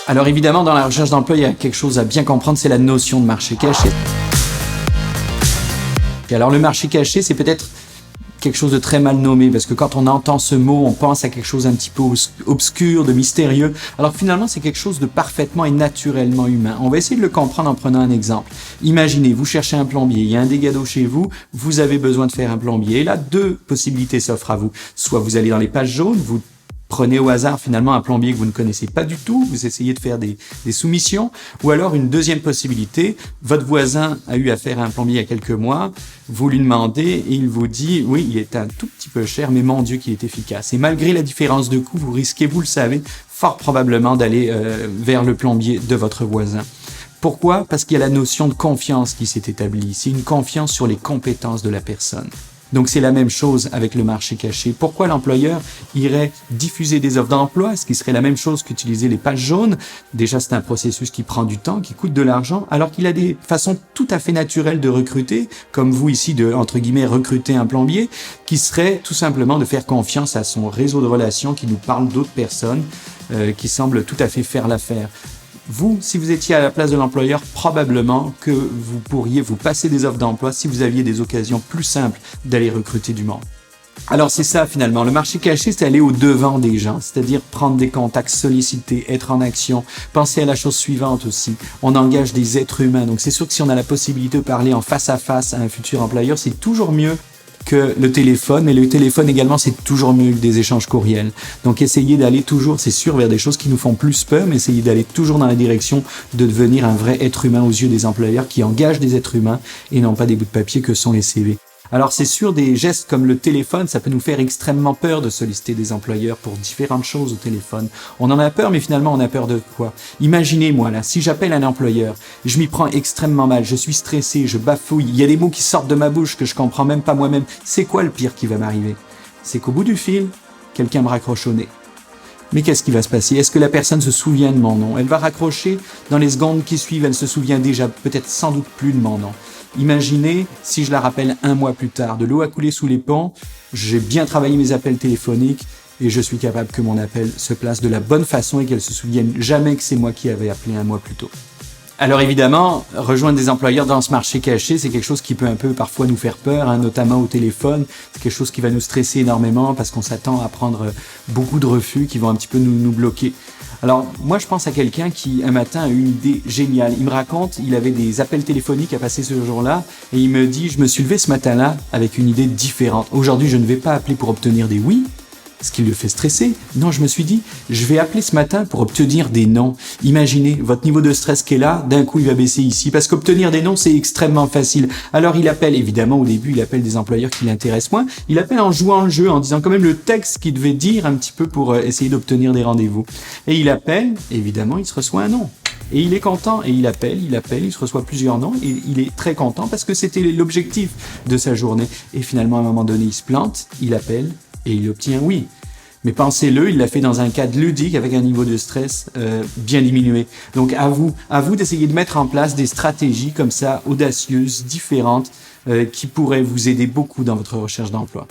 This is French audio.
Alors évidemment, dans la recherche d'emploi, il y a quelque chose à bien comprendre, c'est la notion de marché caché. Et alors le marché caché, c'est peut-être quelque chose de très mal nommé, parce que quand on entend ce mot, on pense à quelque chose un petit peu obscur, de mystérieux, alors finalement c'est quelque chose de parfaitement et naturellement humain. On va essayer de le comprendre en prenant un exemple. Imaginez, vous cherchez un plombier, il y a un dégât d'eau chez vous, vous avez besoin de faire un plombier, et là deux possibilités s'offrent à vous. Soit vous allez dans les pages jaunes, vous prenez au hasard finalement un plombier que vous ne connaissez pas du tout, vous essayez de faire des soumissions, ou alors une deuxième possibilité, votre voisin a eu affaire à un plombier il y a quelques mois, vous lui demandez et il vous dit oui, il est un tout petit peu cher, mais mon Dieu qu'il est efficace. Et malgré la différence de coût, vous risquez, vous le savez, fort probablement d'aller vers le plombier de votre voisin. Pourquoi? Parce qu'il y a la notion de confiance qui s'est établie. C'est une confiance sur les compétences de la personne. Donc c'est la même chose avec le marché caché. Pourquoi l'employeur irait diffuser des offres d'emploi, ce qui serait la même chose qu'utiliser les pages jaunes? Déjà c'est un processus qui prend du temps, qui coûte de l'argent, alors qu'il a des façons tout à fait naturelles de recruter, comme vous ici de, entre guillemets, recruter un plombier, qui serait tout simplement de faire confiance à son réseau de relations qui nous parle d'autres personnes qui semblent tout à fait faire l'affaire. Vous, si vous étiez à la place de l'employeur, probablement que vous pourriez vous passer des offres d'emploi si vous aviez des occasions plus simples d'aller recruter du monde. Alors c'est ça finalement, le marché caché, c'est aller au-devant des gens, c'est-à-dire prendre des contacts, solliciter, être en action. Pensez à la chose suivante aussi, on engage des êtres humains, donc c'est sûr que si on a la possibilité de parler en face à face à un futur employeur, c'est toujours mieux que le téléphone, mais le téléphone également, c'est toujours mieux que des échanges courriels. Donc essayez d'aller toujours, c'est sûr, vers des choses qui nous font plus peur, mais essayez d'aller toujours dans la direction de devenir un vrai être humain aux yeux des employeurs qui engagent des êtres humains et non pas des bouts de papier que sont les CV. Alors c'est sûr, des gestes comme le téléphone, ça peut nous faire extrêmement peur de solliciter des employeurs pour différentes choses au téléphone. On en a peur, mais finalement on a peur de quoi? Imaginez, moi là, si j'appelle un employeur, je m'y prends extrêmement mal, je suis stressé, je bafouille, il y a des mots qui sortent de ma bouche que je comprends même pas moi-même. C'est quoi le pire qui va m'arriver? C'est qu'au bout du fil, quelqu'un me raccroche au nez. Mais qu'est-ce qui va se passer? Est-ce que la personne se souvient de mon nom? Elle va raccrocher, dans les secondes qui suivent, elle se souvient déjà peut-être sans doute plus de mon nom. Imaginez si je la rappelle un mois plus tard, de l'eau a coulé sous les ponts, j'ai bien travaillé mes appels téléphoniques et je suis capable que mon appel se place de la bonne façon et qu'elle se souvienne jamais que c'est moi qui avais appelé un mois plus tôt. Alors évidemment, rejoindre des employeurs dans ce marché caché, c'est quelque chose qui peut un peu parfois nous faire peur, notamment au téléphone. C'est quelque chose qui va nous stresser énormément parce qu'on s'attend à prendre beaucoup de refus qui vont un petit peu nous bloquer. Alors moi je pense à quelqu'un qui un matin a eu une idée géniale. Il me raconte, il avait des appels téléphoniques à passer ce jour-là et il me dit, je me suis levé ce matin-là avec une idée différente. Aujourd'hui je ne vais pas appeler pour obtenir des oui, ce qui le fait stresser. Non, je me suis dit, je vais appeler ce matin pour obtenir des non. Imaginez votre niveau de stress qui est là, d'un coup il va baisser ici, parce qu'obtenir des non c'est extrêmement facile. Alors il appelle, évidemment au début il appelle des employeurs qui l'intéressent moins, il appelle en jouant le jeu, en disant quand même le texte qu'il devait dire un petit peu pour essayer d'obtenir des rendez-vous. Et il appelle, évidemment il se reçoit un non. Et il est content, et il appelle, il se reçoit plusieurs noms, et il est très content parce que c'était l'objectif de sa journée. Et finalement à un moment donné il se plante, il appelle, et il obtient oui. Mais pensez-le, il l'a fait dans un cadre ludique avec un niveau de stress bien diminué. Donc à vous d'essayer de mettre en place des stratégies comme ça, audacieuses, différentes, qui pourraient vous aider beaucoup dans votre recherche d'emploi.